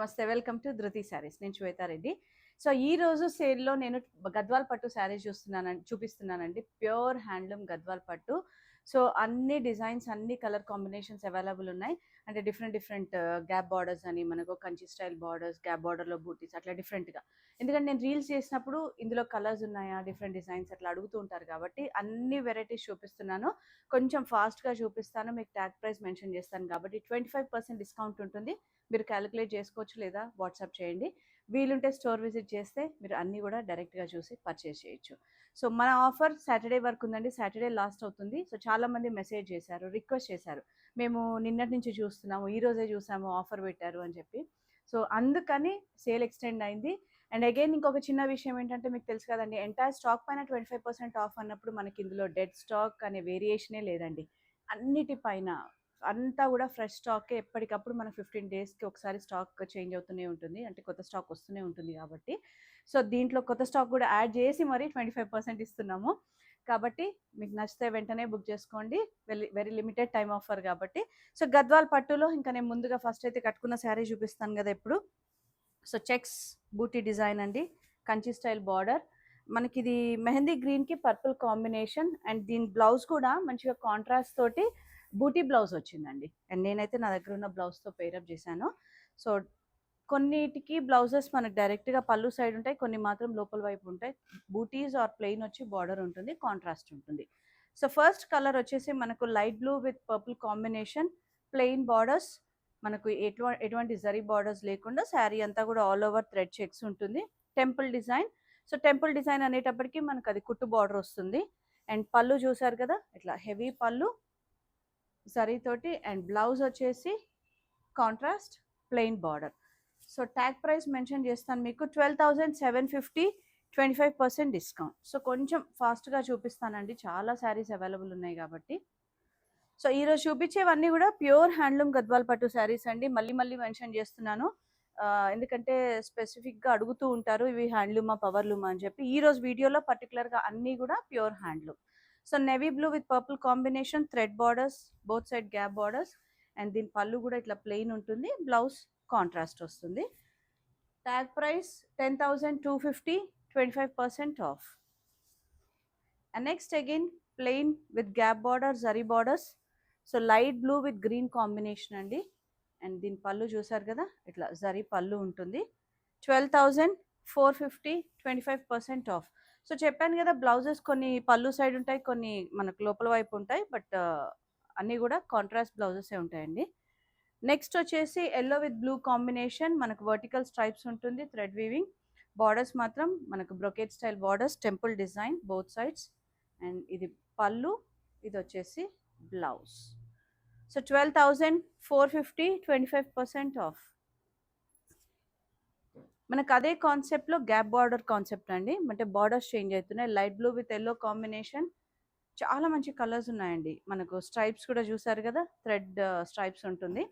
నమస్తే, welcome to ధృతి శారీస్. నేను శ్వేతారెడ్డి. సో ఈ రోజు సేల్లో నేను గద్వాల్ పట్టు శారీ చూపిస్తున్నానండి. ప్యూర్ హ్యాండ్లూమ్ గద్వాల్ పట్టు. సో అన్ని డిజైన్స్, అన్ని కలర్ కాంబినేషన్స్ అవైలబుల్ ఉన్నాయి. అంటే డిఫరెంట్ గ్యాప్ బార్డర్స్ అని, మనకు కంచి స్టైల్ బార్డర్స్, గ్యాప్ బార్డర్లో బూటీస్, అట్లా డిఫరెంట్గా. ఎందుకంటే నేను రీల్స్ చేసినప్పుడు ఇందులో కలర్స్ ఉన్నాయా, డిఫరెంట్ డిజైన్స్ అట్లా అడుగుతూ ఉంటారు కాబట్టి అన్ని వెరైటీస్ చూపిస్తున్నాను. కొంచెం ఫాస్ట్గా చూపిస్తాను, మీకు ట్యాగ్ ప్రైస్ మెన్షన్ చేస్తాను కాబట్టి 25% డిస్కౌంట్ ఉంటుంది. మీరు క్యాలిక్యులేట్ చేసుకోవచ్చు లేదా వాట్సాప్ చేయండి. వీలుంటే స్టోర్ విజిట్ చేస్తే మీరు అన్నీ కూడా డైరెక్ట్గా చూసి పర్చేస్ చేయొచ్చు. సో మన ఆఫర్ సాటర్డే వరకు ఉందండి. సాటర్డే లాస్ట్ అవుతుంది. సో చాలామంది మెసేజ్ చేశారు, రిక్వెస్ట్ చేశారు, మేము నిన్నటి నుంచి చూస్తున్నాము, ఈ రోజే చూసాము, ఆఫర్ పెట్టారు అని చెప్పి. సో అందుకని సేల్ ఎక్స్టెండ్ అయింది. అండ్ అగైన్ ఇంకొక చిన్న విషయం ఏంటంటే, మీకు తెలుసు కదండి, ఎంటైర్ స్టాక్ పైన 25% ఆఫ్ అన్నప్పుడు మనకి ఇందులో డెడ్ స్టాక్ అనే వేరియేషనే లేదండి. అన్నిటిపైన అంతా కూడా ఫ్రెష్ స్టాకే. ఎప్పటికప్పుడు మన 15 డేస్కి ఒకసారి స్టాక్ చేంజ్ అవుతూనే ఉంటుంది, అంటే కొత్త స్టాక్ వస్తూనే ఉంటుంది కాబట్టి. సో దీంట్లో కొత్త స్టాక్ కూడా యాడ్ చేసి మరీ 25% ఇస్తున్నాము. కాబట్టి మీకు నచ్చితే వెంటనే బుక్ చేసుకోండి. వెరీ లిమిటెడ్ టైం ఆఫర్ కాబట్టి. సో గద్వాల్ పట్టులో ఇంకా నేను ముందుగా ఫస్ట్ అయితే కట్టుకున్న శారీ చూపిస్తాను కదా ఇప్పుడు. సో చెక్స్ బూటీ డిజైన్ అండి, కంచి స్టైల్ బార్డర్. మనకి ఇది మెహందీ గ్రీన్కి పర్పుల్ కాంబినేషన్. అండ్ దీని బ్లౌజ్ కూడా మంచిగా కాంట్రాస్ట్ తోటి బూటీ బ్లౌజ్ వచ్చిందండి. అండ్ నేనైతే నా దగ్గర ఉన్న బ్లౌజ్తో పేరప్ చేశాను. సో కొన్నిటికి బ్లౌజెస్ మనకు డైరెక్ట్గా పళ్ళు సైడ్ ఉంటాయి, కొన్ని మాత్రం లోపల వైపు ఉంటాయి. బూటీస్ ఆర్ ప్లెయిన్ వచ్చి బార్డర్ ఉంటుంది, కాంట్రాస్ట్ ఉంటుంది. సో ఫస్ట్ కలర్ వచ్చేసి మనకు light blue with purple combination, plain borders. మనకు ఎటువంటి జరీ బార్డర్స్ లేకుండా శారీ అంతా కూడా ఆల్ ఓవర్ థ్రెడ్ చెక్స్ ఉంటుంది. Temple design. So temple design అనేటప్పటికి మనకు అది కుట్టు బార్డర్ వస్తుంది. అండ్ పళ్ళు చూసారు కదా, ఇట్లా హెవీ పళ్ళు జరీతోటి. అండ్ బ్లౌజ్ వచ్చేసి contrast plain border. So tag price mention చేస్తాను మీకు, 12,750, 25% డిస్కౌంట్. సో కొంచెం ఫాస్ట్గా చూపిస్తానండి, చాలా శారీస్ అవైలబుల్ ఉన్నాయి కాబట్టి. సో ఈరోజు చూపించేవన్నీ కూడా ప్యూర్ హ్యాండ్లూమ్ గద్వాల్ పట్టు శారీస్ అండి. మళ్ళీ మెన్షన్ చేస్తున్నాను, ఎందుకంటే స్పెసిఫిక్గా అడుగుతూ ఉంటారు, ఇవి హ్యాండ్లూమా పవర్లూమా అని చెప్పి. ఈరోజు వీడియోలో పర్టికులర్గా అన్నీ కూడా pure handloom. So navy blue with purple combination, thread borders, both side gap borders. And దీని పళ్ళు కూడా ఇట్లా ప్లెయిన్ ఉంటుంది, బ్లౌజ్ కాంట్రాస్ట్ వస్తుంది. Tag price 10,250, 25% off. And next again plain with gap border, zari borders. So light blue with green combination అండి. And దీని పళ్ళు చూసారు కదా, ఇట్లా జరీ పళ్ళు ఉంటుంది. 12,450, 25% ఆఫ్. సో చెప్పాను కదా, బ్లౌజెస్ కొన్ని పళ్ళు సైడ్ ఉంటాయి, కొన్ని మనకు లోపల వైపు ఉంటాయి, బట్ అన్నీ కూడా కాంట్రాస్ట్ బ్లౌజెసే ఉంటాయండి. నెక్స్ట్ వచ్చేసి ఎల్లో విత్ బ్లూ కాంబినేషన్, మనకు వర్టికల్ స్ట్రైప్స్ ఉంటుంది, థ్రెడ్ వీవింగ్. బార్డర్స్ మాత్రం మనకు brocade style borders, temple design both sides. And ఇది పళ్ళు, ఇది వచ్చేసి బ్లౌజ్. So 12,450, 25% of. మనకు అదే కాన్సెప్ట్లో గ్యాప్ బార్డర్ కాన్సెప్ట్ అండి, అంటే బార్డర్స్ చేంజ్ అవుతున్నాయి. Light blue with yellow combination, చాలా మంచి కలర్స్ ఉన్నాయండి. మనకు స్ట్రైప్స్ కూడా చూసారు కదా, థ్రెడ్ స్ట్రైప్స్ ఉంటుంది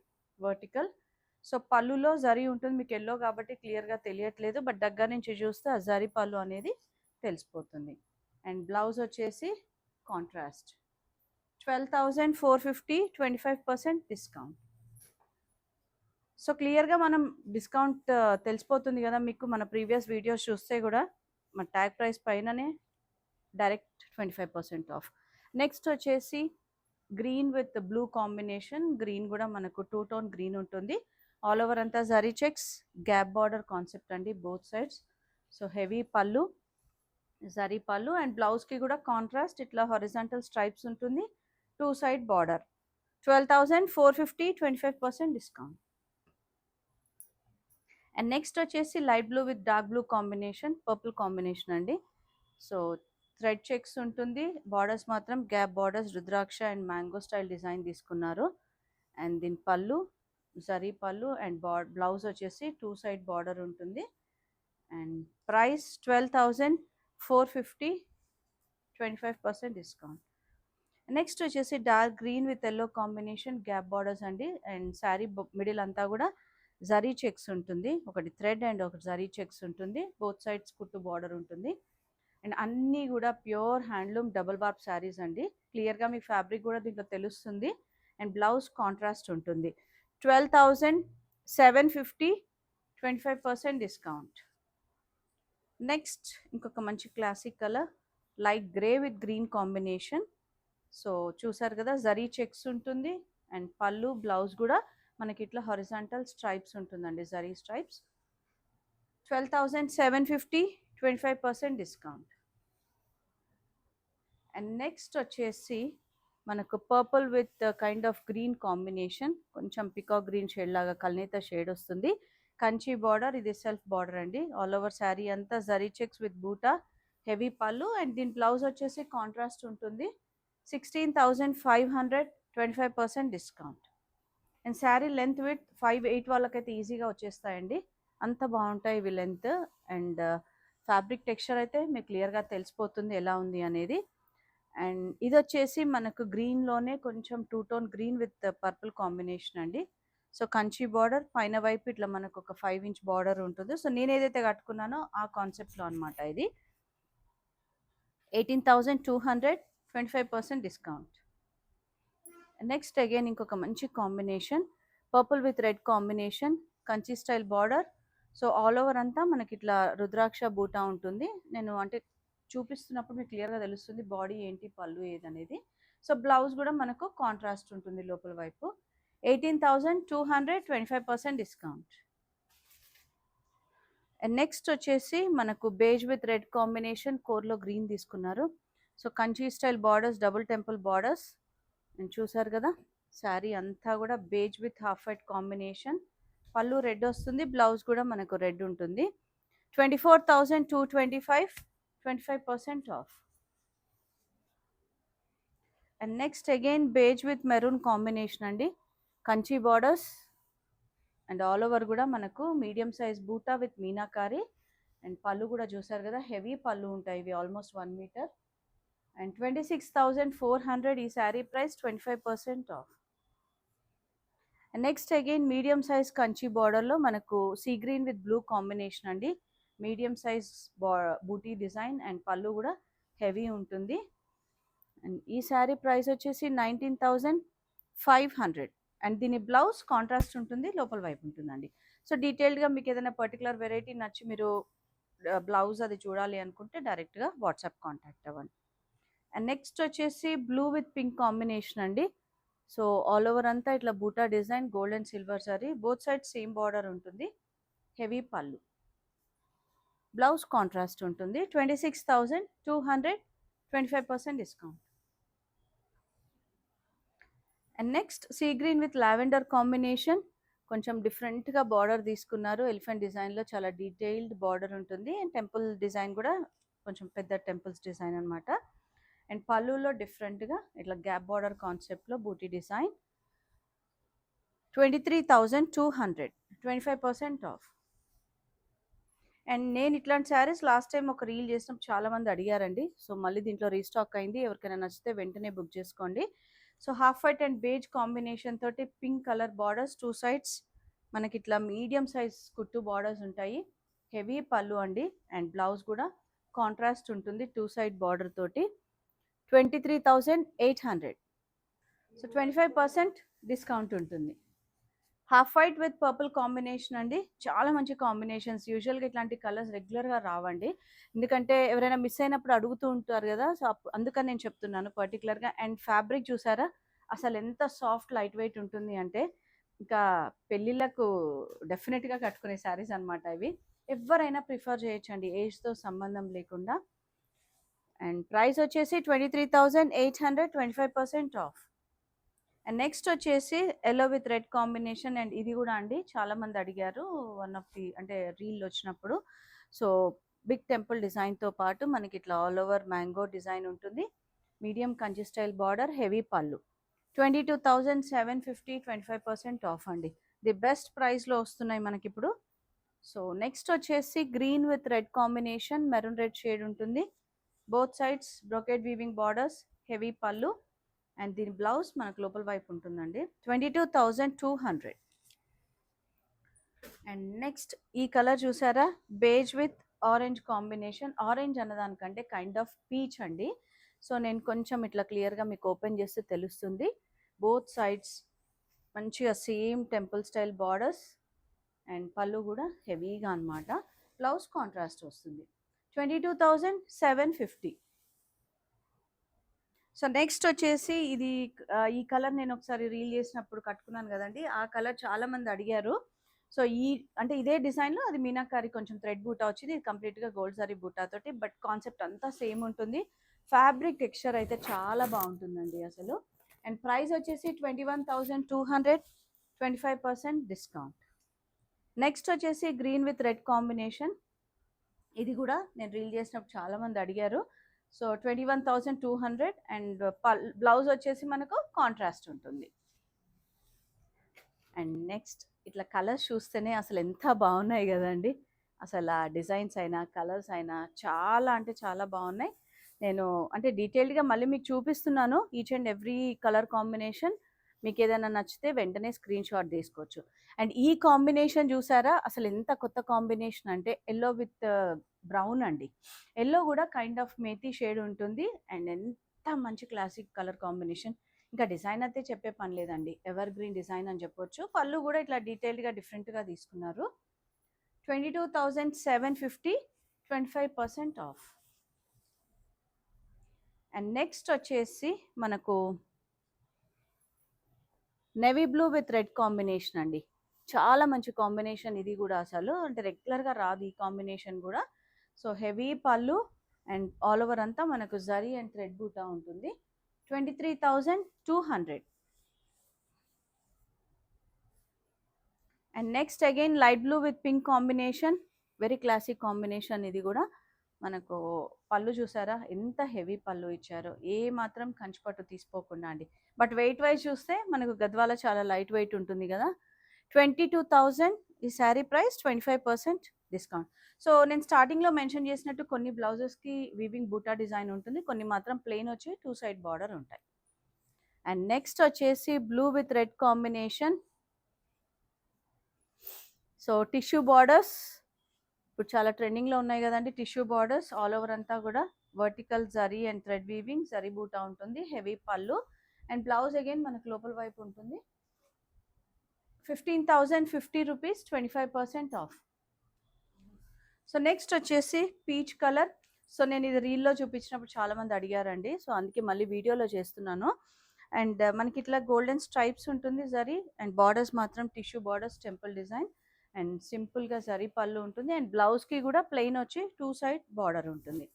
వర్టికల్. సో పళ్ళులో జరీ ఉంటుంది, మీకు ఎల్లో కాబట్టి క్లియర్గా తెలియట్లేదు, బట్ దగ్గర నుంచి చూస్తే ఆ జరీ పళ్ళు అనేది తెలిసిపోతుంది. అండ్ బ్లౌజ్ వచ్చేసి కాంట్రాస్ట్. 12,450, 25% డిస్కౌంట్. సో క్లియర్గా మనం డిస్కౌంట్ తెలిసిపోతుంది కదా మీకు, మన ప్రీవియస్ వీడియోస్ చూస్తే కూడా మన ట్యాగ్ ప్రైస్ పైననే డైరెక్ట్ 25% ఆఫ్. నెక్స్ట్ వచ్చేసి green with blue combination. Green కూడా మనకు 2 టోన్ గ్రీన్ ఉంటుంది, ఆల్ ఓవర్ అంతా zari checks, gap border concept అండి బోత్ సైడ్స్. సో హెవీ పళ్ళు, జరీ పళ్ళు. అండ్ బ్లౌజ్కి కూడా కాంట్రాస్ట్ ఇట్లా హారిజాంటల్ స్ట్రైప్స్ ఉంటుంది, 2 side border. 12,450, 25% discount. And next వచ్చేసి light blue with dark blue combination, purple combination అండి. సో థ్రెడ్ చెక్స్ ఉంటుంది, బార్డర్స్ మాత్రం gap borders, rudraksha and mango style design తీసుకున్నారు. అండ్ దీని పళ్ళు జరీ పళ్ళు. అండ్ బ్లౌజ్ వచ్చేసి 2 సైడ్ బార్డర్ ఉంటుంది. And price 12,450, 25% discount. నెక్స్ట్ వచ్చేసి dark green with yellow combination, gap borders అండి. అండ్ శారీ మిడిల్ అంతా కూడా జరీ చెక్స్ ఉంటుంది, ఒకటి థ్రెడ్ అండ్ ఒకటి జరీ చెక్స్ ఉంటుంది, బోత్ సైడ్స్ కుట్టు బార్డర్ ఉంటుంది. అండ్ అన్నీ కూడా pure handloom double barb saris అండి. క్లియర్గా మీకు ఫ్యాబ్రిక్ కూడా దీంట్లో తెలుస్తుంది. అండ్ బ్లౌజ్ కాంట్రాస్ట్ ఉంటుంది. 12,750, 25% డిస్కౌంట్. నెక్స్ట్ ఇంకొక మంచి classic colour light grey with green combination. So చూసారు కదా, జరీ చెక్స్ ఉంటుంది అండ్ పళ్ళు బ్లౌజ్ కూడా మనకి ఇట్లా హారిజాంటల్ స్ట్రైప్స్ ఉంటుందండి, zari stripes. 12,750, 25% discount. And next వచ్చేసి మనకు purple with kind of green combination, కొంచెం పికాక్ గ్రీన్ షేడ్ లాగా కల్నేత షేడ్ వస్తుంది. కంచి బార్డర్, ఇది సెల్ఫ్ బార్డర్ అండి. ఆల్ ఓవర్ శారీ అంతా జరీ చెక్స్ విత్ బూటా, హెవీ పళ్ళు అండ్ దీని బ్లౌజ్ వచ్చేసి కాంట్రాస్ట్ ఉంటుంది. 16,500, 25% discount. And sari length with 5'8" వాళ్ళకైతే ఈజీగా వచ్చేస్తాయండి, అంత బాగుంటాయి ఇవి లెంత్. అండ్ ఫ్యాబ్రిక్ టెక్స్చర్ అయితే మీకు క్లియర్గా తెలిసిపోతుంది ఎలా ఉంది అనేది. అండ్ ఇది వచ్చేసి మనకు గ్రీన్లోనే కొంచెం two tone green with purple combination అండి. సో కంచి బార్డర్, పైన వైపు ఇట్లా మనకు ఒక 5" బార్డర్ ఉంటుంది. సో నేను ఏదైతే కట్టుకున్నానో ఆ కాన్సెప్ట్లో అనమాట ఇది. 18,200, 25% డిస్కౌంట్. నెక్స్ట్ అగైన్ ఇంకొక మంచి combination, purple with red combination, Kanchi style border. So all over అంతా మనకి ఇట్లా రుద్రాక్ష బూటా ఉంటుంది. నేను అంటే చూపిస్తున్నప్పుడు మీకు క్లియర్గా తెలుస్తుంది బాడీ ఏంటి, పళ్ళు ఏదనేది. సో బ్లౌజ్ కూడా మనకు కాంట్రాస్ట్ ఉంటుంది లోపల వైపు. 18,200, 25% డిస్కౌంట్. అండ్ నెక్స్ట్ వచ్చేసి మనకు బేజ్ విత్ రెడ్ కాంబినేషన్, కోర్లో గ్రీన్ తీసుకున్నారు. So Kanchi style borders, double temple borders. నేను చూసారు కదా, శారీ అంతా కూడా beige with half white combination, పళ్ళు రెడ్ వస్తుంది, బ్లౌజ్ కూడా మనకు రెడ్ ఉంటుంది. 24,225, 25% off. And next again beige with maroon combination అండి, Kanchi borders and all over కూడా మనకు medium size buta with meenakari. And పళ్ళు కూడా చూసారు కదా, హెవీ పళ్ళు ఉంటాయి ఇవి, ఆల్మోస్ట్ 1 మీటర్. అండ్ 26,400 ఈ sari price, 25% off. Next again medium size Kanchi బార్డర్లో మనకు sea green with blue combination అండి, medium size buti design and పళ్ళు కూడా హెవీ ఉంటుంది. అండ్ ఈ శారీ ప్రైస్ వచ్చేసి 19,500 అండ్ దీని బ్లౌజ్ కాంట్రాస్ట్ ఉంటుంది, లోపల వైపు ఉంటుందండి. సో డీటెయిల్డ్గా మీకు ఏదైనా పర్టికులర్ వెరైటీ నచ్చి మీరు బ్లౌజ్ అది చూడాలి అనుకుంటే డైరెక్ట్గా వాట్సాప్ కాంటాక్ట్ అవ్వండి. అండ్ నెక్స్ట్ వచ్చేసి బ్లూ విత్ పింక్ కాంబినేషన్ అండి. సో ఆల్ ఓవర్ అంతా ఇట్లా బూటా design, gold and silver sorry, both side same border ఉంటుంది, హెవీ పళ్ళు, బ్లౌజ్ కాంట్రాస్ట్ ఉంటుంది. 26,200, 25% discount. And next see green with lavender combination, కొంచెం డిఫరెంట్గా బార్డర్ తీసుకున్నారు, ఎలిఫెంట్ డిజైన్లో చాలా డీటెయిల్డ్ బార్డర్ ఉంటుంది. అండ్ టెంపుల్ డిజైన్ కూడా కొంచెం పెద్ద టెంపుల్స్ డిజైన్ అనమాట. అండ్ పళ్ళులో డిఫరెంట్గా ఇట్లా గ్యాప్ బార్డర్ కాన్సెప్ట్లో బూటీ డిజైన్. 23,200, 25% ఆఫ్. అండ్ నేను ఇట్లాంటి శారీస్ లాస్ట్ టైం ఒక రీల్ చేసినప్పుడు చాలామంది అడిగారండి. సో మళ్ళీ దీంట్లో రీస్టాక్ అయింది, ఎవరికైనా నచ్చితే వెంటనే బుక్ చేసుకోండి. So half white and beige combination తోటి pink colour borders, two sides మనకి ఇట్లా మీడియం సైజ్ కుట్టు బార్డర్స్ ఉంటాయి, హెవీ పళ్ళు అండి. అండ్ బ్లౌజ్ కూడా కాంట్రాస్ట్ ఉంటుంది టూ సైడ్ బార్డర్ తోటి. 23,800. సో 25% డిస్కౌంట్ ఉంటుంది. Half white with purple combination అండి, చాలా మంచి కాంబినేషన్స్. యూజువల్గా ఇట్లాంటి కలర్స్ రెగ్యులర్గా రావండి, ఎందుకంటే ఎవరైనా మిస్ అయినప్పుడు అడుగుతూ ఉంటారు కదా. సో అందుకని నేను చెప్తున్నాను పర్టికులర్గా. అండ్ ఫ్యాబ్రిక్ చూసారా, అసలు ఎంత సాఫ్ట్ లైట్ వెయిట్ ఉంటుంది అంటే ఇంకా పెళ్ళిళ్ళకు డెఫినెట్గా కట్టుకునే శారీస్ అనమాట ఇవి. ఎవరైనా ప్రిఫర్ చేయొచ్చండి, ఏజ్తో సంబంధం లేకుండా. అండ్ ప్రైస్ వచ్చేసి 23,800, 25% ఆఫ్. అండ్ నెక్స్ట్ వచ్చేసి yellow with red combination. And ఇది కూడా అండి చాలామంది అడిగారు వన్ ఆఫ్ ది అంటే రీల్ వచ్చినప్పుడు. సో బిగ్ టెంపుల్ డిజైన్తో పాటు మనకి ఇట్లా ఆల్ ఓవర్ మ్యాంగో డిజైన్ ఉంటుంది, medium Kanchi style border, heavy పళ్ళు. 22,750, 25% ఆఫ్ అండి. ది బెస్ట్ ప్రైస్లో వస్తున్నాయి మనకి ఇప్పుడు. సో నెక్స్ట్ వచ్చేసి green with red combination, maroon red shade ఉంటుంది, both sides brocade weaving borders, heavy పళ్ళు అండ్ దీని బ్లౌజ్ మనకు లోపల వైపు ఉంటుందండి. 22,200. అండ్ నెక్స్ట్ ఈ కలర్ చూసారా, beige with orange combination. Orange అన్నదానికంటే కైండ్ ఆఫ్ పీచ్ అండి. సో నేను కొంచెం ఇట్లా క్లియర్గా మీకు ఓపెన్ చేస్తే తెలుస్తుంది. బోత్ సైడ్స్ మంచిగా same temple style borders, and పళ్ళు కూడా హెవీగా అనమాట. బ్లౌజ్ కాంట్రాస్ట్ వస్తుంది. 22,750. సో నెక్స్ట్ వచ్చేసి ఇది ఈ కలర్ నేను ఒకసారి రీల్ చేసినప్పుడు కట్టుకున్నాను కదండి, ఆ కలర్ చాలా మంది అడిగారు. సో అంటే ఇదే డిజైన్లో అది మీనాకారి కొంచెం థ్రెడ్ బూటా వచ్చింది, ఇది కంప్లీట్గా గోల్డ్ జరీ బూటా తోటి, బట్ కాన్సెప్ట్ అంతా సేమ్ ఉంటుంది. ఫ్యాబ్రిక్ టెక్స్చర్ అయితే చాలా బాగుంటుందండి అసలు. అండ్ ప్రైస్ వచ్చేసి 21,200, 25% డిస్కౌంట్. నెక్స్ట్ వచ్చేసి గ్రీన్ విత్ రెడ్ కాంబినేషన్. ఇది కూడా నేను రీల్ చేసినప్పుడు చాలా మంది అడిగారు. సో 21,200 అండ్ బ్లౌజ్ వచ్చేసి మనకు కాంట్రాస్ట్ ఉంటుంది. అండ్ నెక్స్ట్ ఇట్లా కలర్స్ చూస్తేనే అసలు ఎంత బాగున్నాయి కదండి. అసలు ఆ డిజైన్స్ అయినా కలర్స్ అయినా చాలా అంటే చాలా బాగున్నాయి. నేను అంటే డీటెయిల్డ్గా మళ్ళీ మీకు చూపిస్తున్నాను each and every colour combination. మీకు ఏదైనా నచ్చితే వెంటనే స్క్రీన్ షాట్ తీసుకోవచ్చు. అండ్ ఈ కాంబినేషన్ చూసారా, అసలు ఎంత కొత్త కాంబినేషన్ అంటే ఎల్లో విత్ బ్రౌన్ అండి. ఎల్లో కూడా కైండ్ ఆఫ్ మేతి షేడ్ ఉంటుంది. అండ్ ఎంత మంచి క్లాసిక్ కలర్ కాంబినేషన్. ఇంకా డిజైన్ అయితే చెప్పే పని లేదండి, ఎవర్ గ్రీన్ డిజైన్ అని చెప్పొచ్చు. పళ్ళు కూడా ఇట్లా డీటెయిల్డ్గా డిఫరెంట్గా తీసుకున్నారు. 22,750, 25% ఆఫ్. అండ్ నెక్స్ట్ వచ్చేసి మనకు navy blue with red combination అండి. చాలా మంచి కాంబినేషన్ ఇది కూడా, అసలు అంటే రెగ్యులర్గా రాదు ఈ కాంబినేషన్ కూడా. సో హెవీ పళ్ళు అండ్ ఆల్ ఓవర్ అంతా మనకు జరీ అండ్ థ్రెడ్ బూటా ఉంటుంది. 23,200. And next again light blue with pink combination, very classic combination ఇది కూడా. మనకు పళ్ళు చూసారా ఎంత హెవీ పళ్ళు ఇచ్చారో, ఏ మాత్రం కంచిపట్టు తీసుకోకుండా అండి. బట్ వెయిట్ వైజ్ చూస్తే మనకు గద్వాల చాలా లైట్ వెయిట్ ఉంటుంది కదా. 22,000 ఈ శారీ ప్రైస్, 25% డిస్కౌంట్. సో నేను స్టార్టింగ్లో మెన్షన్ చేసినట్టు కొన్ని బ్లౌజెస్కి వీవింగ్ బూటా డిజైన్ ఉంటుంది, కొన్ని మాత్రం ప్లెయిన్ వచ్చి 2 సైడ్ బార్డర్ ఉంటాయి. అండ్ నెక్స్ట్ వచ్చేసి blue with red combination. So tissue borders ఇప్పుడు చాలా ట్రెండింగ్లో ఉన్నాయి కదండి, టిష్యూ బార్డర్స్ ఆల్ ఓవర్ అంతా కూడా vertical zari and thread weaving, zari బూటా ఉంటుంది, హెవీ పళ్ళు అండ్ బ్లౌజ్ అగైన్ మనకు లోపల వైపు ఉంటుంది. 15,050 రూపీస్, 25% ఆఫ్. సో నెక్స్ట్ వచ్చేసి పీచ్ కలర్. సో నేను ఇది రీల్లో చూపించినప్పుడు చాలా మంది అడిగారండి, సో అందుకే మళ్ళీ వీడియోలో చేస్తున్నాను. అండ్ మనకి ఇట్లా గోల్డెన్ స్ట్రైప్స్ ఉంటుంది జరీ, అండ్ బార్డర్స్ మాత్రం tissue borders, temple design and సింపుల్గా జరీ పళ్ళు ఉంటుంది. అండ్ బ్లౌజ్కి కూడా ప్లెయిన్ వచ్చి 2 సైడ్ బార్డర్ ఉంటుంది.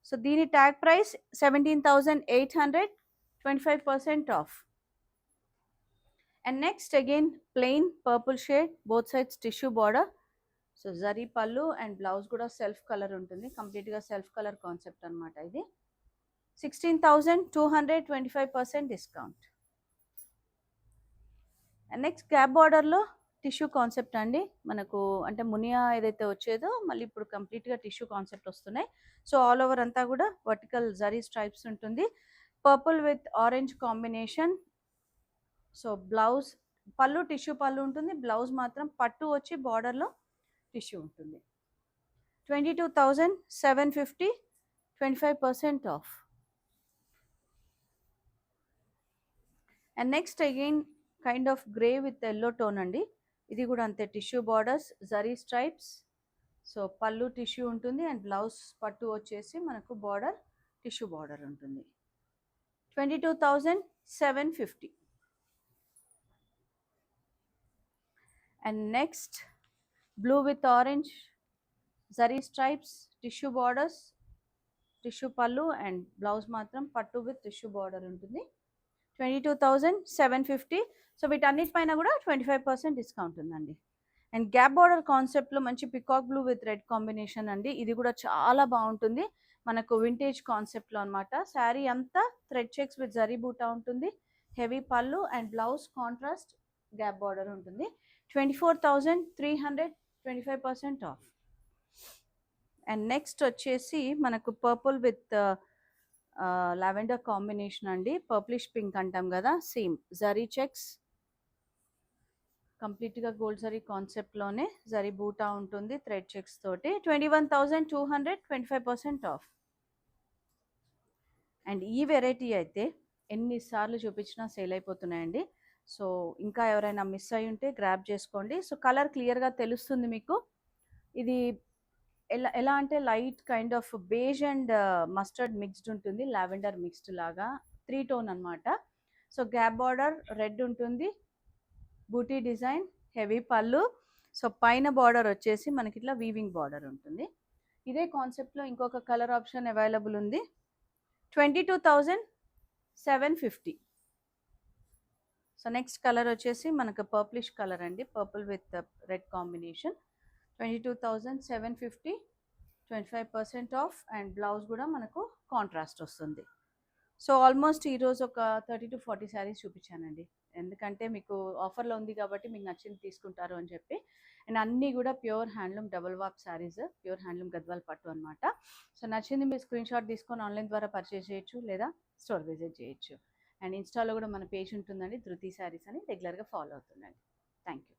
సో దీని tag price 17,800, 25% off. And next again plain purple shade, both sides tissue border. So zari పళ్ళు అండ్ బ్లౌజ్ కూడా సెల్ఫ్ కలర్ ఉంటుంది, కంప్లీట్గా సెల్ఫ్ కలర్ కాన్సెప్ట్ అనమాట ఇది. 16,200, 25% డిస్కౌంట్. అండ్ నెక్స్ట్ గ్యాప్ బార్డర్లో టిష్యూ కాన్సెప్ట్ అండి. మనకు అంటే మునియా ఏదైతే వచ్చేదో మళ్ళీ ఇప్పుడు కంప్లీట్గా టిష్యూ కాన్సెప్ట్ వస్తున్నాయి. సో ఆల్ ఓవర్ అంతా కూడా వర్టికల్ జరీ స్ట్రైప్స్ ఉంటుంది, purple with orange combination. So blouse పళ్ళు టిష్యూ పళ్ళు ఉంటుంది, బ్లౌజ్ మాత్రం పట్టు వచ్చి బార్డర్లో టిష్యూ ఉంటుంది. 22,750, 25% off. And next again kind of grey with yellow tone అండి. ఇది కూడా అంతే, tissue borders, zari stripes. So పళ్ళు టిష్యూ ఉంటుంది అండ్ బ్లౌజ్ పట్టు వచ్చేసి మనకు బార్డర్ టిష్యూ బార్డర్ ఉంటుంది. 22,750. And next blue with orange, zari stripes, tissue borders, tissue పళ్ళు అండ్ బ్లౌజ్ మాత్రం పట్టు విత్ టిష్యూ బార్డర్ ఉంటుంది. 22,750. సో వీటన్నిటిపైన కూడా 25% డిస్కౌంట్ ఉందండి. అండ్ గ్యాప్ బార్డర్ కాన్సెప్ట్లో మంచి peacock blue with red combination అండి. ఇది కూడా చాలా బాగుంటుంది, మనకు వింటేజ్ కాన్సెప్ట్లో అనమాట. శారీ అంతా థ్రెడ్ చెక్స్ విత్ జరీ బూటా ఉంటుంది, హెవీ పళ్ళు and blouse contrast gap border ఉంటుంది. 24,300, 25% ఆఫ్. అండ్ నెక్స్ట్ వచ్చేసి మనకు పర్పుల్ విత్ లావెండర్ కాంబినేషన్ అండి, పర్ప్లిష్ పింక్ అంటాం కదా, సేమ్ జరీ చెక్స్, కంప్లీట్గా గోల్డ్ జరీ కాన్సెప్ట్లోనే జరీ బూటా ఉంటుంది థ్రెడ్ చెక్స్ తోటి. 21,200, 25% ఆఫ్. అండ్ ఈ వెరైటీ అయితే ఎన్నిసార్లు చూపించినా సేల్ అయిపోతున్నాయండి. సో ఇంకా ఎవరైనా మిస్ అయ్యి ఉంటే గ్రాబ్ చేసుకోండి. సో కలర్ క్లియర్గా తెలుస్తుంది మీకు. ఇది ఎలా ఎలా అంటే light kind of beige and mustard mixed ఉంటుంది, లావెండర్ మిక్స్డ్ లాగా 3 టోన్ అనమాట. సో గ్యాప్ బార్డర్ రెడ్ ఉంటుంది, బూటీ డిజైన్, హెవీ పళ్ళు. సో పైన బార్డర్ వచ్చేసి మనకి ఇట్లా వీవింగ్ బార్డర్ ఉంటుంది. ఇదే కాన్సెప్ట్లో ఇంకొక కలర్ ఆప్షన్ అవైలబుల్ ఉంది. 22,750. సో నెక్స్ట్ కలర్ వచ్చేసి మనకు పర్ప్లిష్ కలర్ అండి, purple with red combination. 22,750, 25% off, and blouse కూడా మనకు కాంట్రాస్ట్ వస్తుంది. సో ఆల్మోస్ట్ ఈరోజు ఒక 30 to 40 శారీస్ చూపించానండి, ఎందుకంటే మీకు ఆఫర్లో ఉంది కాబట్టి మీకు నచ్చింది తీసుకుంటారు అని చెప్పి. అండ్ అన్నీ కూడా pure handloom double warp sarees, pure handloom Gadwal పట్టు అనమాట. సో నచ్చింది మీరు స్క్రీన్ షాట్ తీసుకొని ఆన్లైన్ ద్వారా పర్చేస్ చేయొచ్చు, లేదా స్టోర్ విజిట్ చేయొచ్చు. అండ్ ఇన్స్టాలో కూడా మన పేజ్ ఉంటుందండి, ధృతి శారీస్ అని, రెగ్యులర్గా ఫాలో అవుతుందండి. Thank you.